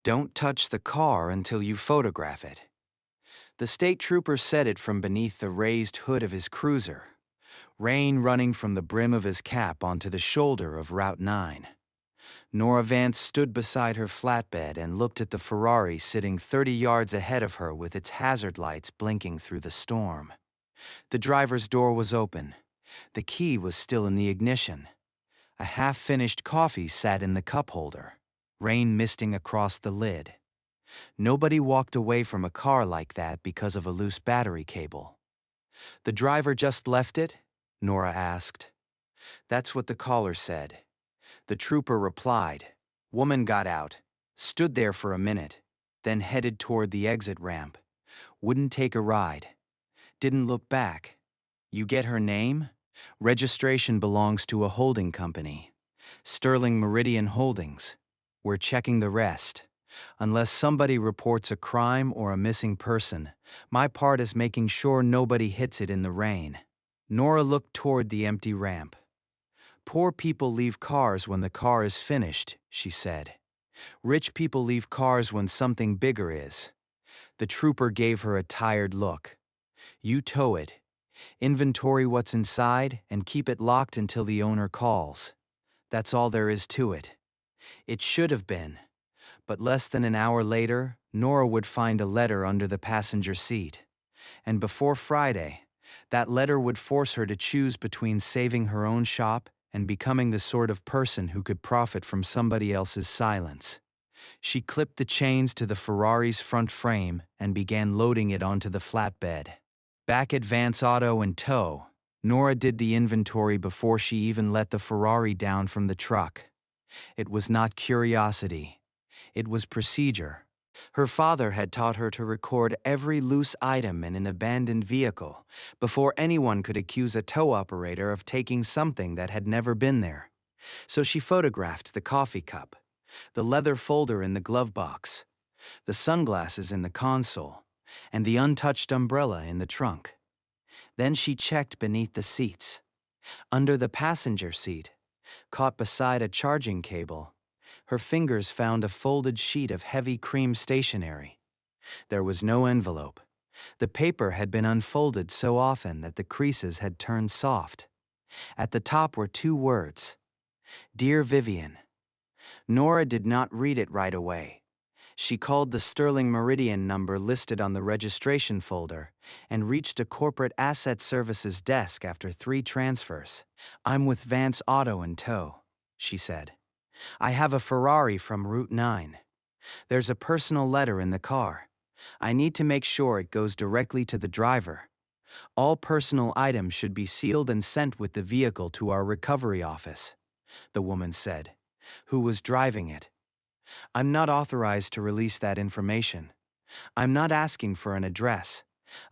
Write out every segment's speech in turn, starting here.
Don't touch the car until you photograph it. The state trooper said it from beneath the raised hood of his cruiser, rain running from the brim of his cap onto the shoulder of Route 9. Nora Vance stood beside her flatbed and looked at the Ferrari sitting 30 yards ahead of her with its hazard lights blinking through the storm. The driver's door was open. The key was still in the ignition. A half-finished coffee sat in the cup holder, rain misting across the lid. Nobody walked away from a car like that because of a loose battery cable. "The driver just left it?" Nora asked. "That's what the caller said." The trooper replied. "Woman got out, stood there for a minute, then headed toward the exit ramp. Wouldn't take a ride. Didn't look back. You get her name? Registration belongs to a holding company. Sterling Meridian Holdings. We're checking the rest. Unless somebody reports a crime or a missing person, my part is making sure nobody hits it in the rain." Nora looked toward the empty ramp. "Poor people leave cars when the car is finished," she said. "Rich people leave cars when something bigger is." The trooper gave her a tired look. "You tow it. Inventory what's inside and keep it locked until the owner calls. That's all there is to it." It should have been. But less than an hour later, Nora would find a letter under the passenger seat. And before Friday, that letter would force her to choose between saving her own shop and becoming the sort of person who could profit from somebody else's silence. She clipped the chains to the Ferrari's front frame and began loading it onto the flatbed. Back at Vance Auto in tow, Nora did the inventory before she even let the Ferrari down from the truck. It was not curiosity. It was procedure. Her father had taught her to record every loose item in an abandoned vehicle before anyone could accuse a tow operator of taking something that had never been there. So she photographed the coffee cup, the leather folder in the glove box, the sunglasses in the console, and the untouched umbrella in the trunk. Then she checked beneath the seats. Under the passenger seat, caught beside a charging cable, her fingers found a folded sheet of heavy cream stationery. There was no envelope. The paper had been unfolded so often that the creases had turned soft. At the top were 2 words: "Dear Vivian." Nora did not read it right away. She called the Sterling Meridian number listed on the registration folder and reached a corporate asset services desk after 3 transfers. "I'm with Vance Auto in tow," she said. "I have a Ferrari from Route 9. There's a personal letter in the car. I need to make sure it goes directly to the driver. All personal items should be sealed and sent with the vehicle to our recovery office," the woman said, "who was driving it. I'm not authorized to release that information. I'm not asking for an address.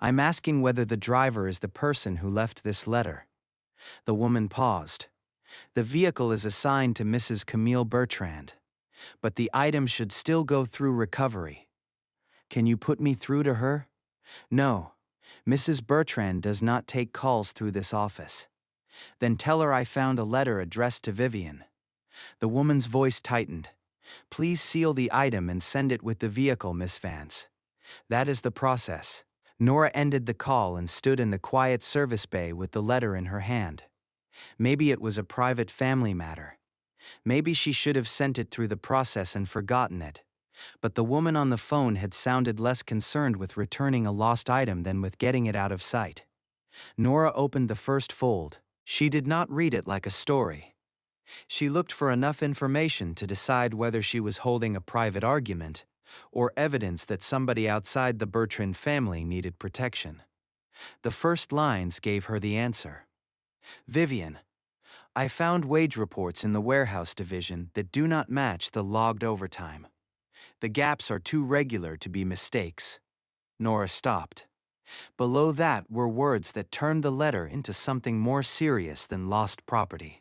I'm asking whether the driver is the person who left this letter." The woman paused. "The vehicle is assigned to Mrs. Camille Bertrand, but the item should still go through recovery. Can you put me through to her?" "No, Mrs. Bertrand does not take calls through this office." "Then tell her I found a letter addressed to Vivian." The woman's voice tightened. "Please seal the item and send it with the vehicle, Miss Vance. That is the process." Nora ended the call and stood in the quiet service bay with the letter in her hand. Maybe it was a private family matter. Maybe she should have sent it through the process and forgotten it. But the woman on the phone had sounded less concerned with returning a lost item than with getting it out of sight. Nora opened the first fold. She did not read it like a story. She looked for enough information to decide whether she was holding a private argument or evidence that somebody outside the Bertrand family needed protection. The first lines gave her the answer. "Vivian, I found wage reports in the warehouse division that do not match the logged overtime. The gaps are too regular to be mistakes." Nora stopped. Below that were words that turned the letter into something more serious than lost property.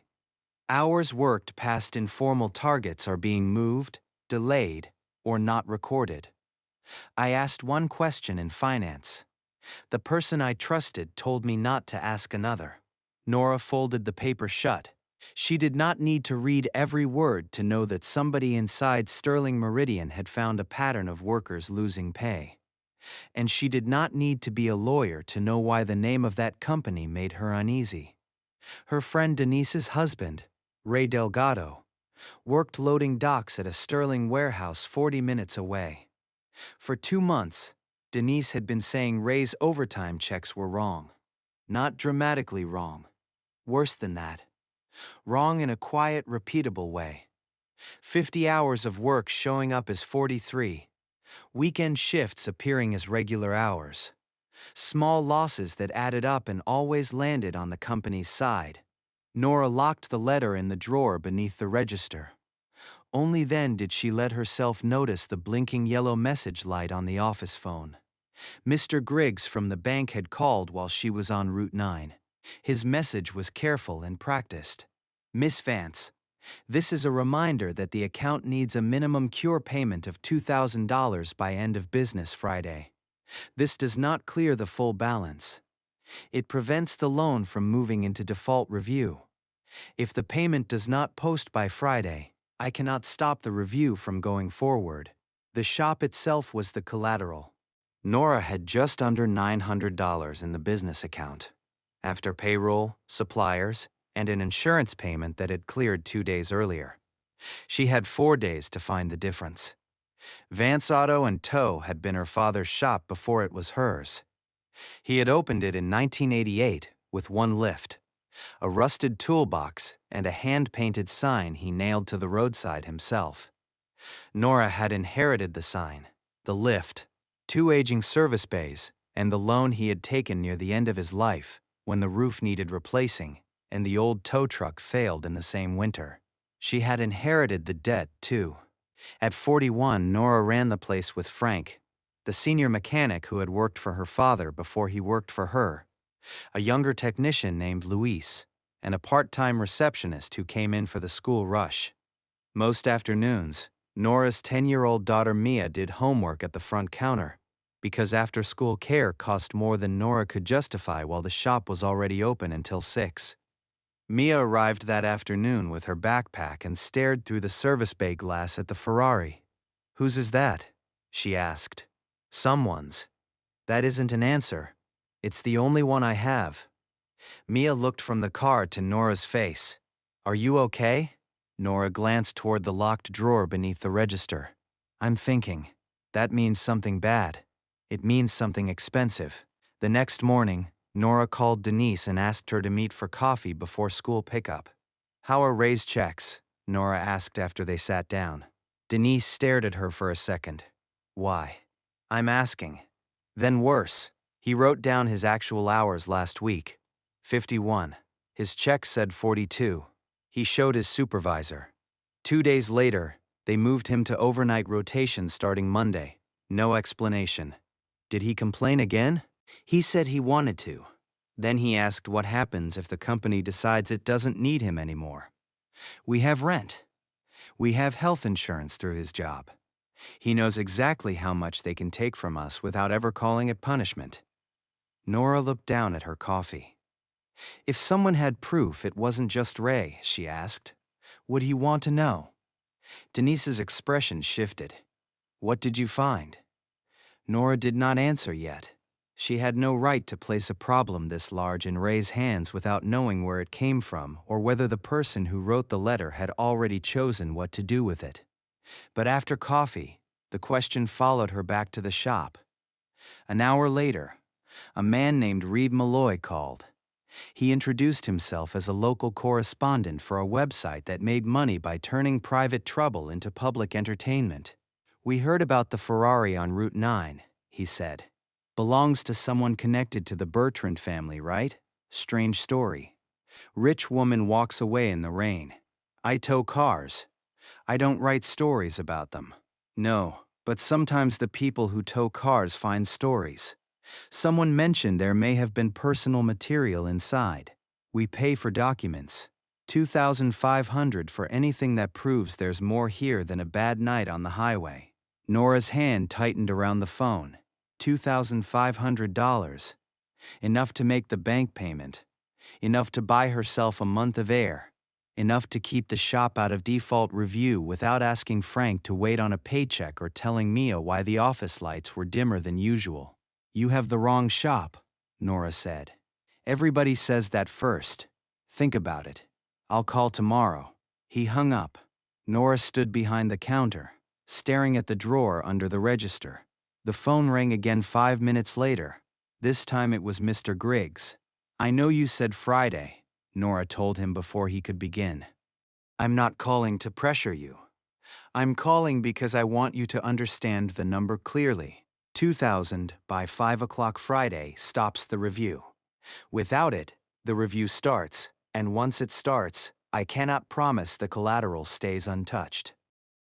"Hours worked past informal targets are being moved, delayed, or not recorded. I asked one question in finance. The person I trusted told me not to ask another." Nora folded the paper shut. She did not need to read every word to know that somebody inside Sterling Meridian had found a pattern of workers losing pay. And she did not need to be a lawyer to know why the name of that company made her uneasy. Her friend Denise's husband, Ray Delgado, worked loading docks at a Sterling warehouse 40 minutes away. For 2 months, Denise had been saying Ray's overtime checks were wrong. Not dramatically wrong. Worse than that. Wrong in a quiet, repeatable way. 50 hours of work showing up as 43. Weekend shifts appearing as regular hours. Small losses that added up and always landed on the company's side. Nora locked the letter in the drawer beneath the register. Only then did she let herself notice the blinking yellow message light on the office phone. Mr. Griggs from the bank had called while she was en route 9. His message was careful and practiced. Miss Vance, this is a reminder that the account needs a minimum cure payment of $2,000 by end of business Friday. This does not clear the full balance. It prevents the loan from moving into default review. If the payment does not post by Friday, I cannot stop the review from going forward. The shop itself was the collateral. Nora had just under $900 in the business account, after payroll, suppliers, and an insurance payment that had cleared 2 days earlier. She had 4 days to find the difference. Vance Auto and Tow had been her father's shop before it was hers. He had opened it in 1988 with one lift, a rusted toolbox, and a hand-painted sign he nailed to the roadside himself. Nora had inherited the sign, the lift, 2 aging service bays, and the loan he had taken near the end of his life when the roof needed replacing and the old tow truck failed in the same winter. She had inherited the debt, too. At 41, Nora ran the place with Frank, the senior mechanic who had worked for her father before he worked for her, a younger technician named Luis, and a part-time receptionist who came in for the school rush. Most afternoons, Nora's 10-year-old daughter Mia did homework at the front counter, because after-school care cost more than Nora could justify while the shop was already open until 6. Mia arrived that afternoon with her backpack and stared through the service bay glass at the Ferrari. "Whose is that?" she asked. "Someone's." "That isn't an answer. It's the only one I have." Mia looked from the car to Nora's face. "Are you okay?" Nora glanced toward the locked drawer beneath the register. "I'm thinking. That means something bad. It means something expensive." The next morning, Nora called Denise and asked her to meet for coffee before school pickup. "How are Ray's checks?" Nora asked after they sat down. Denise stared at her for a second. "Why?" "I'm asking." "Then worse. He wrote down his actual hours last week. 51. His check said 42. He showed his supervisor. 2 days later, they moved him to overnight rotation starting Monday. No explanation. Did he complain again? He said he wanted to. Then he asked what happens if the company decides it doesn't need him anymore. We have rent. We have health insurance through his job. He knows exactly how much they can take from us without ever calling it punishment. Nora looked down at her coffee. If someone had proof it wasn't just Ray, she asked, would he want to know? Denise's expression shifted. What did you find? Nora did not answer yet. She had no right to place a problem this large in Ray's hands without knowing where it came from or whether the person who wrote the letter had already chosen what to do with it. But after coffee, the question followed her back to the shop. An hour later, a man named Reed Malloy called. He introduced himself as a local correspondent for a website that made money by turning private trouble into public entertainment. We heard about the Ferrari on Route 9, he said. Belongs to someone connected to the Bertrand family, right? Strange story. Rich woman walks away in the rain. I tow cars. I don't write stories about them. No, but sometimes the people who tow cars find stories. Someone mentioned there may have been personal material inside. We pay for documents. $2,500 for anything that proves there's more here than a bad night on the highway. Nora's hand tightened around the phone. $2,500. Enough to make the bank payment. Enough to buy herself a month of air. enough to keep the shop out of default review without asking Frank to wait on a paycheck or telling Mia why the office lights were dimmer than usual. "You have the wrong shop," Nora said. "Everybody says that first. Think about it. I'll call tomorrow." He hung up. Nora stood behind the counter, staring at the drawer under the register. The phone rang again 5 minutes later. This time it was Mr. Griggs. "I know you said Friday," Nora told him before he could begin. "I'm not calling to pressure you. I'm calling because I want you to understand the number clearly. 2,000 by 5 o'clock Friday stops the review. Without it, the review starts, and once it starts, I cannot promise the collateral stays untouched."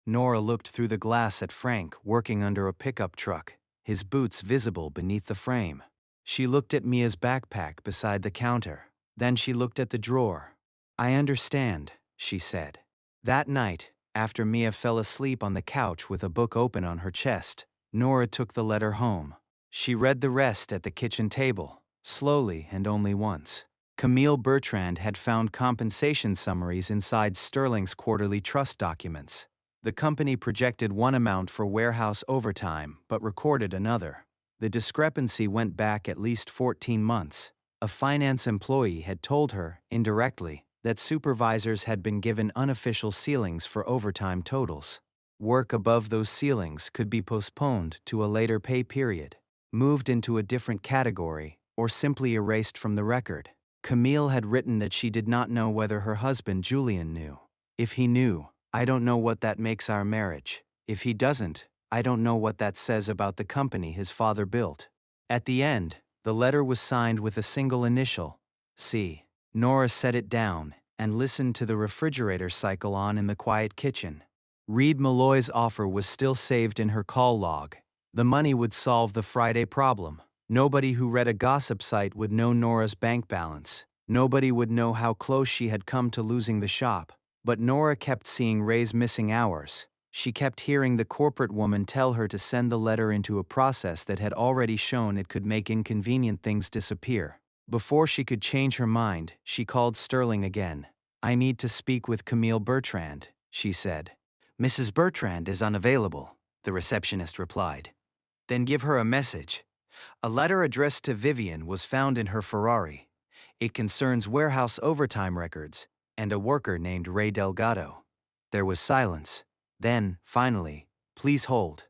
Nora looked through the glass at Frank working under a pickup truck, his boots visible beneath the frame. She looked at Mia's backpack beside the counter. Then she looked at the drawer. "I understand," she said. That night, after Mia fell asleep on the couch with a book open on her chest, Nora took the letter home. She read the rest at the kitchen table, slowly and only once. Camille Bertrand had found compensation summaries inside Sterling's quarterly trust documents. The company projected one amount for warehouse overtime but recorded another. The discrepancy went back at least 14 months. A finance employee had told her, indirectly, that supervisors had been given unofficial ceilings for overtime totals. Work above those ceilings could be postponed to a later pay period, moved into a different category, or simply erased from the record. Camille had written that she did not know whether her husband Julian knew. "If he knew, I don't know what that makes our marriage. If he doesn't, I don't know what that says about the company his father built." At the end, the letter was signed with a single initial, C. Nora set it down and listened to the refrigerator cycle on in the quiet kitchen. Reed Malloy's offer was still saved in her call log. The money would solve the Friday problem. Nobody who read a gossip site would know Nora's bank balance. Nobody would know how close she had come to losing the shop. But Nora kept seeing Ray's missing hours. She kept hearing the corporate woman tell her to send the letter into a process that had already shown it could make inconvenient things disappear. Before she could change her mind, she called Sterling again. "I need to speak with Camille Bertrand," she said. "Mrs. Bertrand is unavailable," the receptionist replied. "Then give her a message. A letter addressed to Vivian was found in her Ferrari. It concerns warehouse overtime records and a worker named Ray Delgado." There was silence. Then, finally, "Please hold."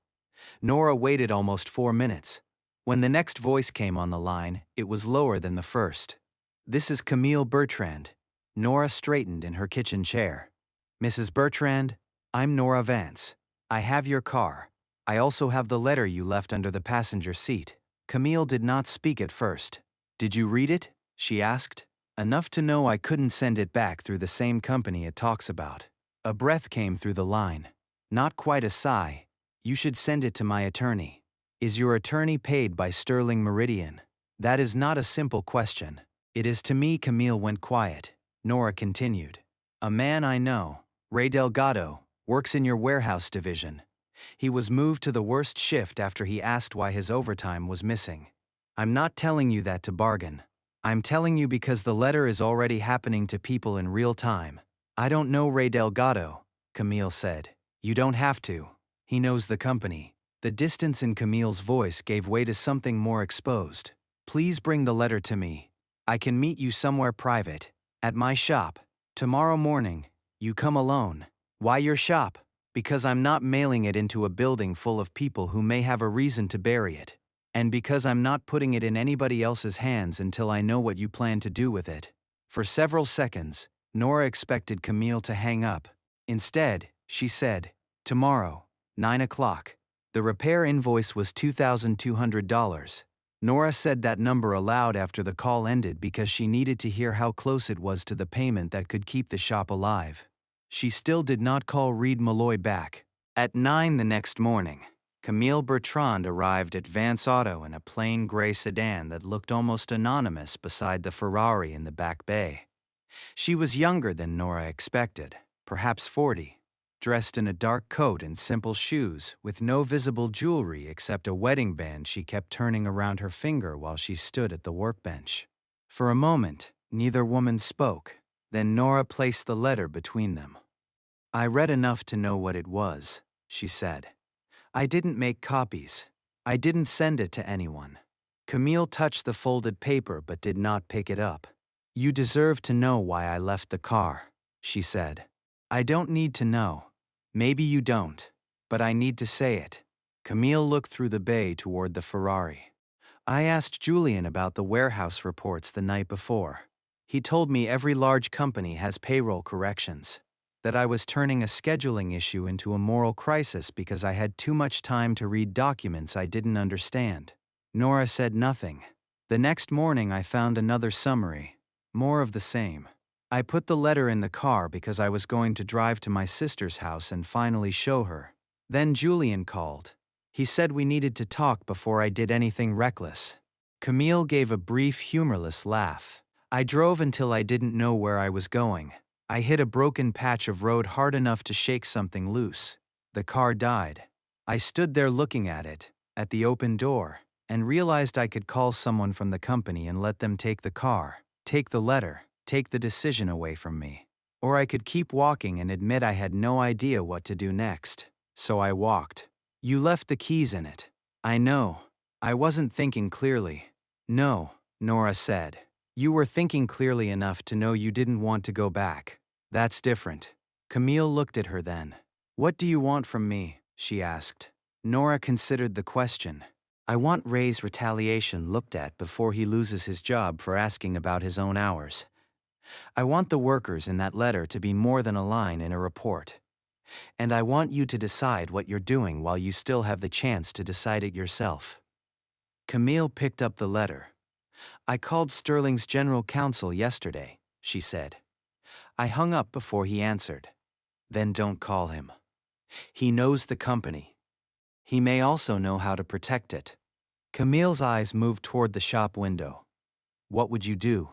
Nora waited almost 4 minutes. When the next voice came on the line, it was lower than the first. "This is Camille Bertrand." Nora straightened in her kitchen chair. "Mrs. Bertrand, I'm Nora Vance. I have your car. I also have the letter you left under the passenger seat." Camille did not speak at first. "Did you read it?" she asked. "Enough to know I couldn't send it back through the same company it talks about." A breath came through the line. Not quite a sigh. "You should send it to my attorney." "Is your attorney paid by Sterling Meridian?" "That is not a simple question." "It is to me." Camille went quiet. Nora continued. "A man I know, Ray Delgado, works in your warehouse division. He was moved to the worst shift after he asked why his overtime was missing. I'm not telling you that to bargain. I'm telling you because the letter is already happening to people in real time." "I don't know Ray Delgado," Camille said. "You don't have to. He knows the company." The distance in Camille's voice gave way to something more exposed. "Please bring the letter to me. I can meet you somewhere private. At my shop. Tomorrow morning. You come alone." "Why your shop?" "Because I'm not mailing it into a building full of people who may have a reason to bury it. And because I'm not putting it in anybody else's hands until I know what you plan to do with it." For several seconds, Nora expected Camille to hang up. Instead, she said, "Tomorrow, 9 o'clock. The repair invoice was $2,200. Nora said that number aloud after the call ended because she needed to hear how close it was to the payment that could keep the shop alive. She still did not call Reed Malloy back. At 9 the next morning, Camille Bertrand arrived at Vance Auto in a plain gray sedan that looked almost anonymous beside the Ferrari in the back bay. She was younger than Nora expected, perhaps 40, dressed in a dark coat and simple shoes with no visible jewelry except a wedding band she kept turning around her finger while she stood at the workbench. For a moment, neither woman spoke. Then Nora placed the letter between them. I read enough to know what it was, she said. I didn't make copies. I didn't send it to anyone. Camille touched the folded paper but did not pick it up. You deserve to know why I left the car, she said. I don't need to know. Maybe you don't, but I need to say it. Camille looked through the bay toward the Ferrari. I asked Julian about the warehouse reports the night before. He told me every large company has payroll corrections. That I was turning a scheduling issue into a moral crisis because I had too much time to read documents I didn't understand. Nora said nothing. The next morning I found another summary. More of the same. I put the letter in the car because I was going to drive to my sister's house and finally show her. Then Julian called. He said we needed to talk before I did anything reckless. Camille gave a brief, humorless laugh. I drove until I didn't know where I was going. I hit a broken patch of road hard enough to shake something loose. The car died. I stood there looking at it, at the open door, and realized I could call someone from the company and let them take the car, take the letter, take the decision away from me. Or I could keep walking and admit I had no idea what to do next. So I walked. You left the keys in it. I know. I wasn't thinking clearly. No, Nora said. You were thinking clearly enough to know you didn't want to go back. That's different. Camille looked at her then. What do you want from me? She asked. Nora considered the question. I want Ray's retaliation looked at before he loses his job for asking about his own hours. I want the workers in that letter to be more than a line in a report. And I want you to decide what you're doing while you still have the chance to decide it yourself. Camille picked up the letter. I called Sterling's general counsel yesterday, she said. I hung up before he answered. Then don't call him. He knows the company. He may also know how to protect it. Camille's eyes moved toward the shop window. What would you do?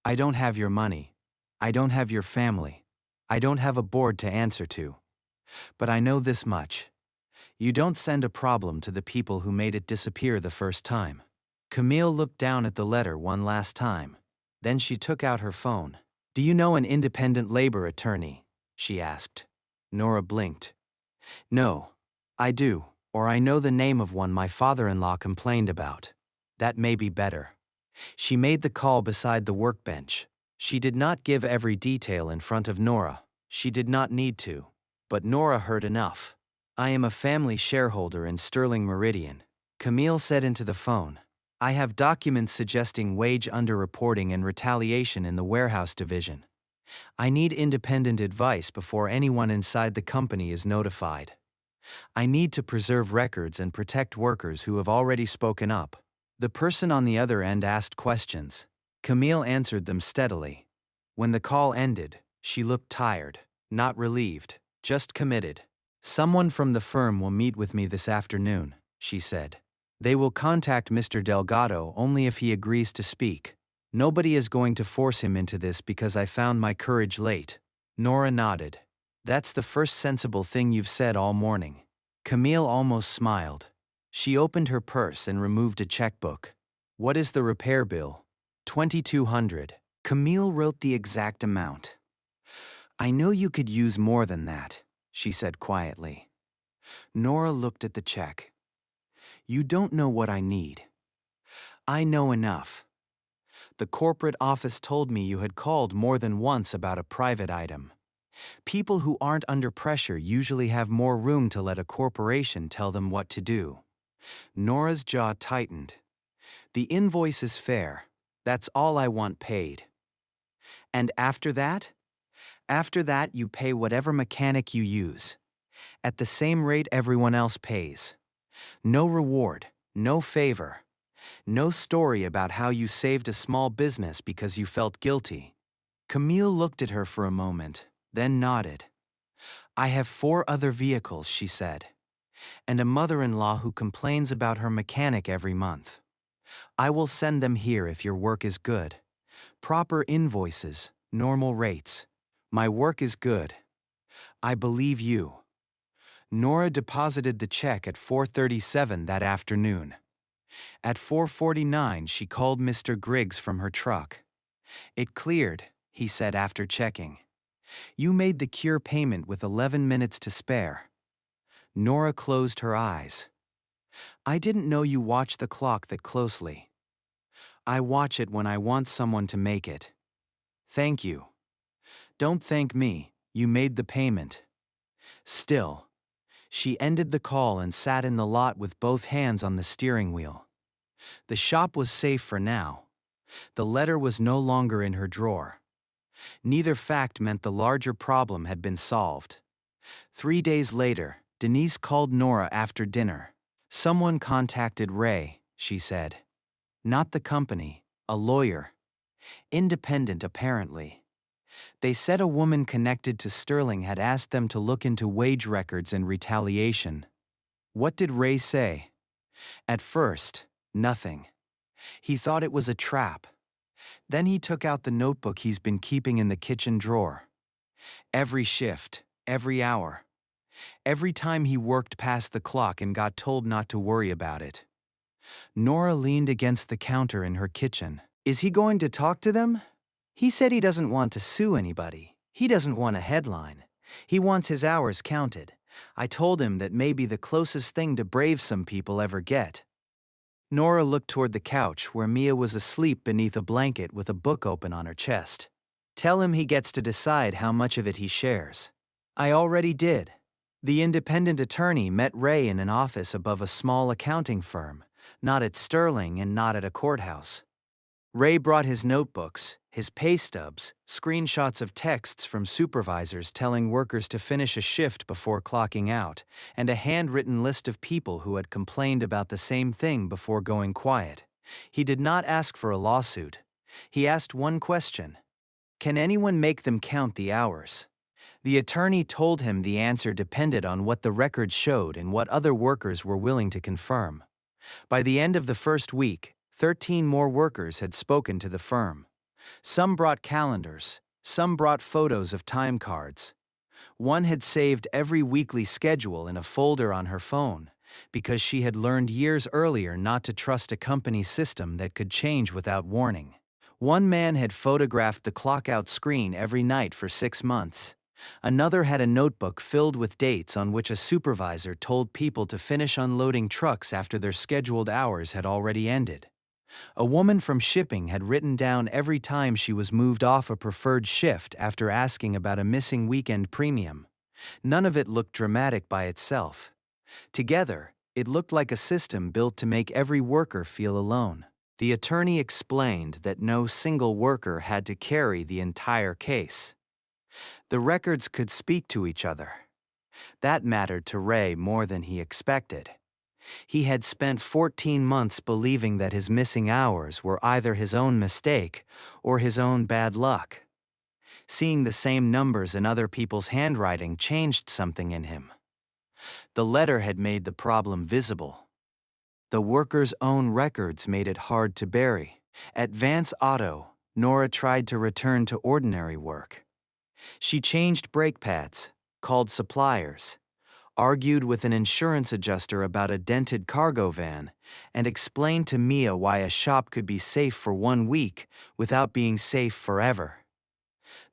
I don't have your money. I don't have your family. I don't have a board to answer to. But I know this much. You don't send a problem to the people who made it disappear the first time. Camille looked down at the letter one last time. Then she took out her phone. Do you know an independent labor attorney? She asked. Nora blinked. No, I do, or I know the name of one my father-in-law complained about. That may be better. She made the call beside the workbench. She did not give every detail in front of Nora. She did not need to. But Nora heard enough. I am a family shareholder in Sterling Meridian. Camille said into the phone. I have documents suggesting wage underreporting and retaliation in the warehouse division. I need independent advice before anyone inside the company is notified. I need to preserve records and protect workers who have already spoken up. The person on the other end asked questions. Camille answered them steadily. When the call ended, she looked tired, not relieved, just committed. Someone from the firm will meet with me this afternoon, she said. They will contact Mr. Delgado only if he agrees to speak. Nobody is going to force him into this because I found my courage late. Nora nodded. That's the first sensible thing you've said all morning. Camille almost smiled. She opened her purse and removed a checkbook. What is the repair bill? $2,200. Camille wrote the exact amount. I know you could use more than that, she said quietly. Nora looked at the check. You don't know what I need. I know enough. The corporate office told me you had called more than once about a private item. People who aren't under pressure usually have more room to let a corporation tell them what to do. Nora's jaw tightened. The invoice is fair. That's all I want paid. And after that? After that, you pay whatever mechanic you use. At the same rate everyone else pays. No reward, no favor. No story about how you saved a small business because you felt guilty. Camille looked at her for a moment, then nodded. I have 4 other vehicles, she said, and a mother-in-law who complains about her mechanic every month. I will send them here if your work is good. Proper invoices, normal rates. My work is good. I believe you. Nora deposited the check at 4:37 that afternoon. At 4:49 she called Mr. Griggs from her truck. It cleared, he said after checking. You made the cure payment with 11 minutes to spare. Nora closed her eyes. I didn't know you watched the clock that closely. I watch it when I want someone to make it. Thank you. Don't thank me, you made the payment. Still. She ended the call and sat in the lot with both hands on the steering wheel. The shop was safe for now. The letter was no longer in her drawer. Neither fact meant the larger problem had been solved. 3 days later, Denise called Nora after dinner. Someone contacted Ray, she said. Not the company, a lawyer. Independent, apparently. They said a woman connected to Sterling had asked them to look into wage records in retaliation. What did Ray say? At first, nothing. He thought it was a trap. Then he took out the notebook he's been keeping in the kitchen drawer. Every shift, every hour. Every time he worked past the clock and got told not to worry about it. Nora leaned against the counter in her kitchen. Is he going to talk to them? He said he doesn't want to sue anybody. He doesn't want a headline. He wants his hours counted. I told him that may be the closest thing to brave some people ever get. Nora looked toward the couch where Mia was asleep beneath a blanket with a book open on her chest. Tell him he gets to decide how much of it he shares. I already did. The independent attorney met Ray in an office above a small accounting firm, not at Sterling and not at a courthouse. Ray brought his notebooks, his pay stubs, screenshots of texts from supervisors telling workers to finish a shift before clocking out, and a handwritten list of people who had complained about the same thing before going quiet. He did not ask for a lawsuit. He asked one question. Can anyone make them count the hours? The attorney told him the answer depended on what the records showed and what other workers were willing to confirm. By the end of the first week, 13 more workers had spoken to the firm. Some brought calendars, some brought photos of time cards. One had saved every weekly schedule in a folder on her phone, because she had learned years earlier not to trust a company system that could change without warning. One man had photographed the clock-out screen every night for 6 months. Another had a notebook filled with dates on which a supervisor told people to finish unloading trucks after their scheduled hours had already ended. A woman from shipping had written down every time she was moved off a preferred shift after asking about a missing weekend premium. None of it looked dramatic by itself. Together, it looked like a system built to make every worker feel alone. The attorney explained that no single worker had to carry the entire case. The records could speak to each other. That mattered to Ray more than he expected. He had spent 14 months believing that his missing hours were either his own mistake or his own bad luck. Seeing the same numbers in other people's handwriting changed something in him. The letter had made the problem visible. The workers' own records made it hard to bury. At Vance Auto, Nora tried to return to ordinary work. She changed brake pads, called suppliers, argued with an insurance adjuster about a dented cargo van, and explained to Mia why a shop could be safe for 1 week without being safe forever.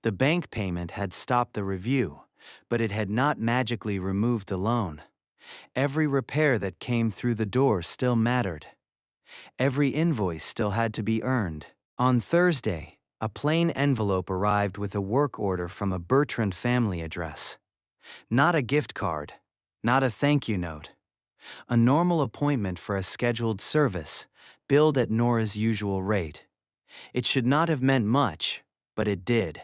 The bank payment had stopped the review, but it had not magically removed the loan. Every repair that came through the door still mattered. Every invoice still had to be earned. On Thursday, a plain envelope arrived with a work order from a Bertrand family address. Not a gift card. Not a thank you note. A normal appointment for a scheduled service, billed at Nora's usual rate. It should not have meant much, but it did.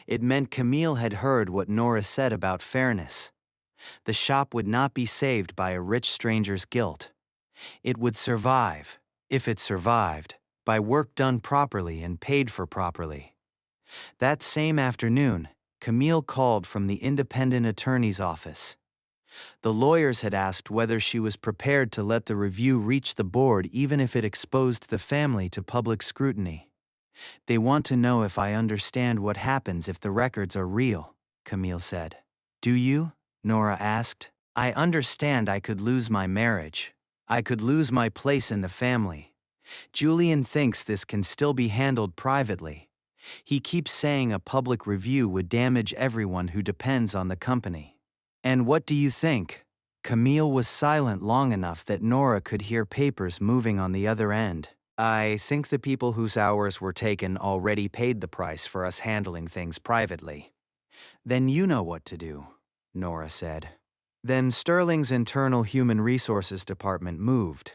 It meant Camille had heard what Nora said about fairness. The shop would not be saved by a rich stranger's guilt. It would survive, if it survived, by work done properly and paid for properly. That same afternoon, Camille called from the independent attorney's office. The lawyers had asked whether she was prepared to let the review reach the board even if it exposed the family to public scrutiny. They want to know if I understand what happens if the records are real, Camille said. Do you? Nora asked. I understand I could lose my marriage. I could lose my place in the family. Julian thinks this can still be handled privately. He keeps saying a public review would damage everyone who depends on the company. And what do you think? Camille was silent long enough that Nora could hear papers moving on the other end. I think the people whose hours were taken already paid the price for us handling things privately. Then you know what to do, Nora said. Then Sterling's internal human resources department moved.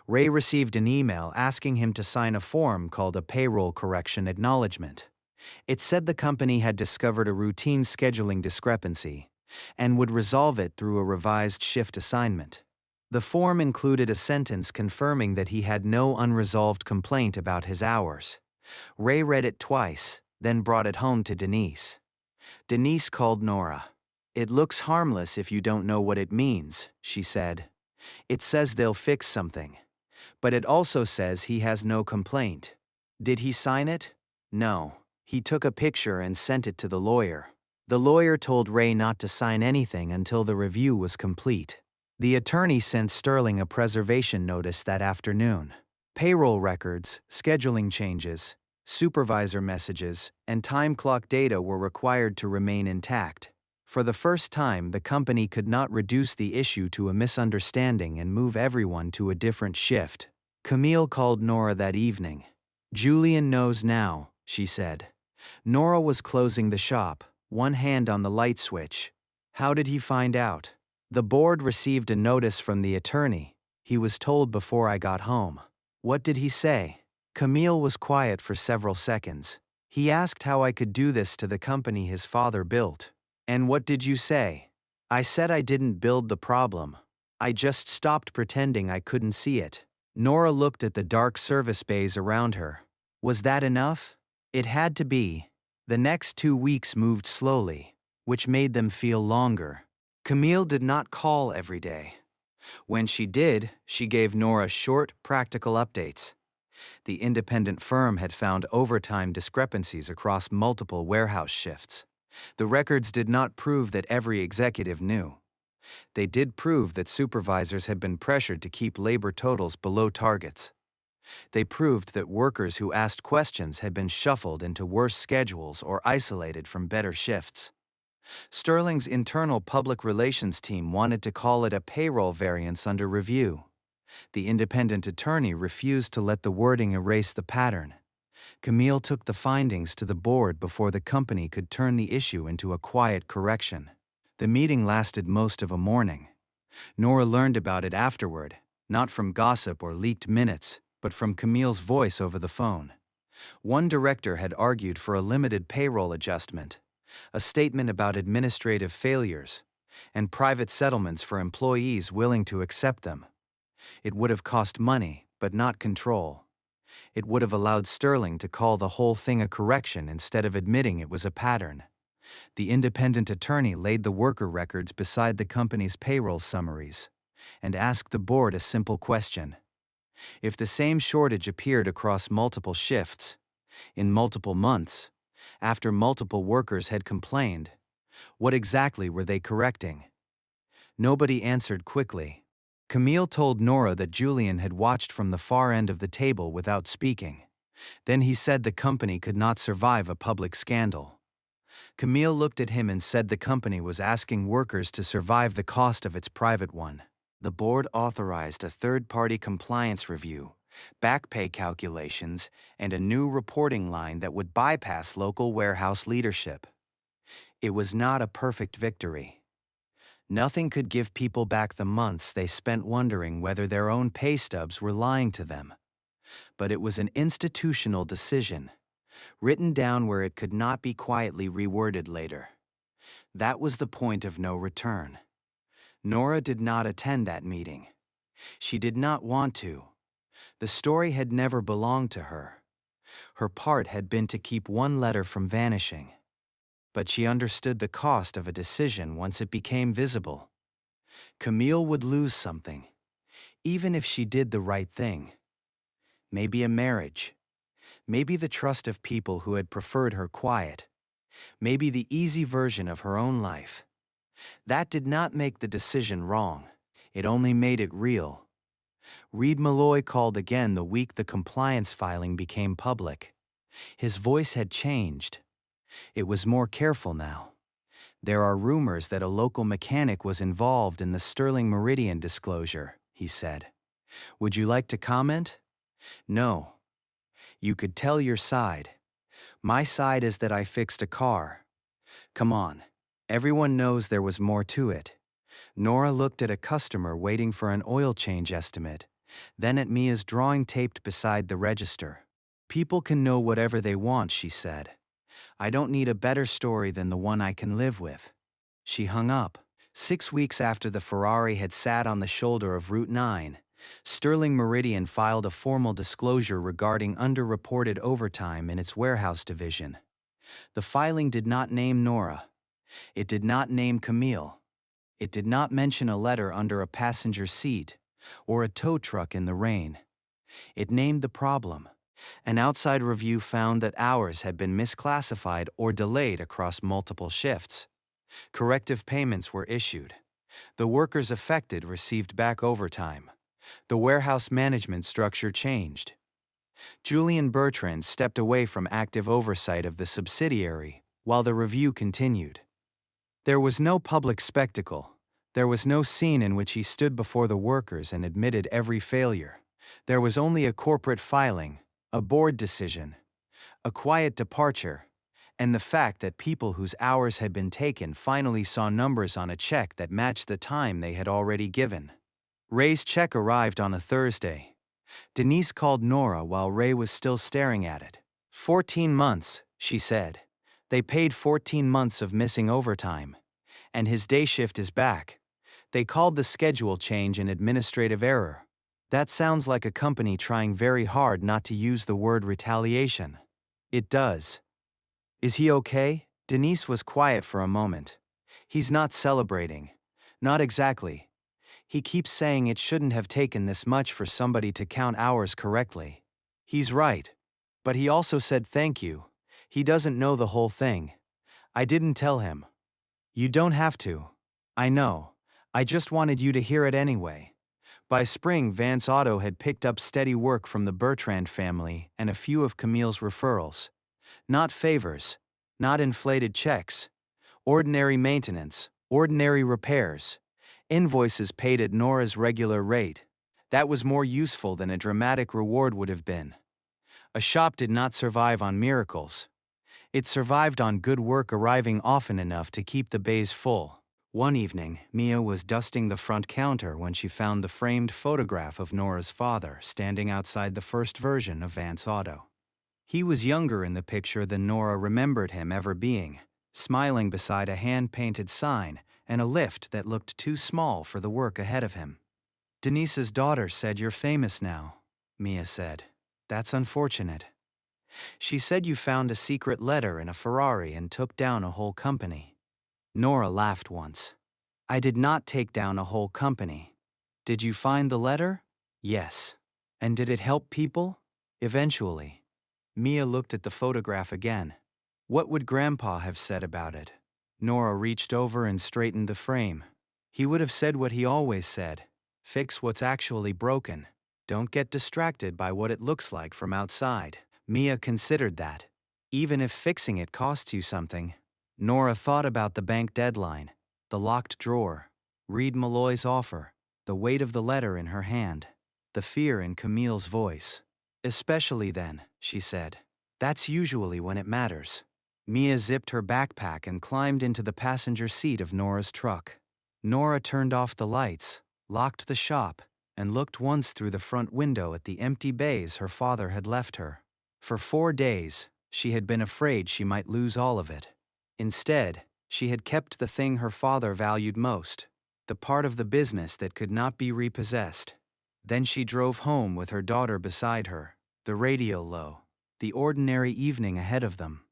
Ray received an email asking him to sign a form called a payroll correction acknowledgement. It said the company had discovered a routine scheduling discrepancy and would resolve it through a revised shift assignment. The form included a sentence confirming that he had no unresolved complaint about his hours. Ray read it twice, then brought it home to Denise. Denise called Nora. "It looks harmless if you don't know what it means," she said. "It says they'll fix something. But it also says he has no complaint." Did he sign it? No. He took a picture and sent it to the lawyer. The lawyer told Ray not to sign anything until the review was complete. The attorney sent Sterling a preservation notice that afternoon. Payroll records, scheduling changes, supervisor messages, and time clock data were required to remain intact. For the first time, the company could not reduce the issue to a misunderstanding and move everyone to a different shift. Camille called Nora that evening. "Julian knows now," she said. Nora was closing the shop, one hand on the light switch. "How did he find out?" "The board received a notice from the attorney. He was told before I got home." "What did he say?" Camille was quiet for several seconds. "He asked how I could do this to the company his father built." "And what did you say?" "I said I didn't build the problem. I just stopped pretending I couldn't see it." Nora looked at the dark service bays around her. Was that enough? It had to be. The next 2 weeks moved slowly, which made them feel longer. Camille did not call every day. When she did, she gave Nora short, practical updates. The independent firm had found overtime discrepancies across multiple warehouse shifts. The records did not prove that every executive knew. They did prove that supervisors had been pressured to keep labor totals below targets. They proved that workers who asked questions had been shuffled into worse schedules or isolated from better shifts. Sterling's internal public relations team wanted to call it a payroll variance under review. The independent attorney refused to let the wording erase the pattern. Camille took the findings to the board before the company could turn the issue into a quiet correction. The meeting lasted most of a morning. Nora learned about it afterward, not from gossip or leaked minutes, but from Camille's voice over the phone. One director had argued for a limited payroll adjustment, a statement about administrative failures, and private settlements for employees willing to accept them. It would have cost money, but not control. It would have allowed Sterling to call the whole thing a correction instead of admitting it was a pattern. The independent attorney laid the worker records beside the company's payroll summaries and asked the board a simple question. If the same shortage appeared across multiple shifts, in multiple months, after multiple workers had complained, what exactly were they correcting? Nobody answered quickly. Camille told Nora that Julian had watched from the far end of the table without speaking. Then he said the company could not survive a public scandal. Camille looked at him and said the company was asking workers to survive the cost of its private one. The board authorized a third-party compliance review, back pay calculations, and a new reporting line that would bypass local warehouse leadership. It was not a perfect victory. Nothing could give people back the months they spent wondering whether their own pay stubs were lying to them. But it was an institutional decision, written down where it could not be quietly reworded later. That was the point of no return. Nora did not attend that meeting. She did not want to. The story had never belonged to her. Her part had been to keep one letter from vanishing. But she understood the cost of a decision once it became visible. Camille would lose something, even if she did the right thing. Maybe a marriage. Maybe the trust of people who had preferred her quiet. Maybe the easy version of her own life. That did not make the decision wrong. It only made it real. Reed Malloy called again the week the compliance filing became public. His voice had changed. It was more careful now. "There are rumors that a local mechanic was involved in the Sterling Meridian disclosure," he said. "Would you like to comment?" "No. You could tell your side. My side is that I fixed a car. Come on. Everyone knows there was more to it." Nora looked at a customer waiting for an oil change estimate, then at Mia's drawing taped beside the register. "People can know whatever they want," she said. "I don't need a better story than the one I can live with." She hung up. 6 weeks after the Ferrari had sat on the shoulder of Route 9, Sterling Meridian filed a formal disclosure regarding underreported overtime in its warehouse division. The filing did not name Nora. It did not name Camille. It did not mention a letter under a passenger seat or a tow truck in the rain. It named the problem. An outside review found that hours had been misclassified or delayed across multiple shifts. Corrective payments were issued. The workers affected received back overtime. The warehouse management structure changed. Julian Bertrand stepped away from active oversight of the subsidiary while the review continued. There was no public spectacle. There was no scene in which he stood before the workers and admitted every failure. There was only a corporate filing, a board decision, a quiet departure, and the fact that people whose hours had been taken finally saw numbers on a check that matched the time they had already given. Ray's check arrived on a Thursday. Denise called Nora while Ray was still staring at it. 14 months, she said. They paid 14 months of missing overtime. And his day shift is back. They called the schedule change an administrative error. That sounds like a company trying very hard not to use the word retaliation. It does. Is he okay? Denise was quiet for a moment. He's not celebrating. Not exactly. He keeps saying it shouldn't have taken this much for somebody to count hours correctly. He's right. But he also said thank you. He doesn't know the whole thing. I didn't tell him. You don't have to. I know. I just wanted you to hear it anyway. By spring, Vance Auto had picked up steady work from the Bertrand family and a few of Camille's referrals. Not favors, not inflated checks. Ordinary maintenance, ordinary repairs. Invoices paid at Nora's regular rate. That was more useful than a dramatic reward would have been. A shop did not survive on miracles. It survived on good work arriving often enough to keep the bays full. One evening, Mia was dusting the front counter when she found the framed photograph of Nora's father standing outside the first version of Vance Auto. He was younger in the picture than Nora remembered him ever being, smiling beside a hand-painted sign and a lift that looked too small for the work ahead of him. "Denise's daughter said you're famous now," Mia said. "That's unfortunate. She said you found a secret letter in a Ferrari and took down a whole company." Nora laughed once. "I did not take down a whole company. Did you find the letter?" "Yes." "And did it help people?" "Eventually." Mia looked at the photograph again. What would Grandpa have said about it? Nora reached over and straightened the frame. He would have said what he always said. Fix what's actually broken. Don't get distracted by what it looks like from outside. Mia considered that. Even if fixing it costs you something. Nora thought about the bank deadline, the locked drawer, Reed Malloy's offer, the weight of the letter in her hand, the fear in Camille's voice. "Especially then," she said. "That's usually when it matters." Mia zipped her backpack and climbed into the passenger seat of Nora's truck. Nora turned off the lights, locked the shop, and looked once through the front window at the empty bays her father had left her. For 4 days, she had been afraid she might lose all of it. Instead, she had kept the thing her father valued most, the part of the business that could not be repossessed. Then she drove home with her daughter beside her, the radio low, the ordinary evening ahead of them.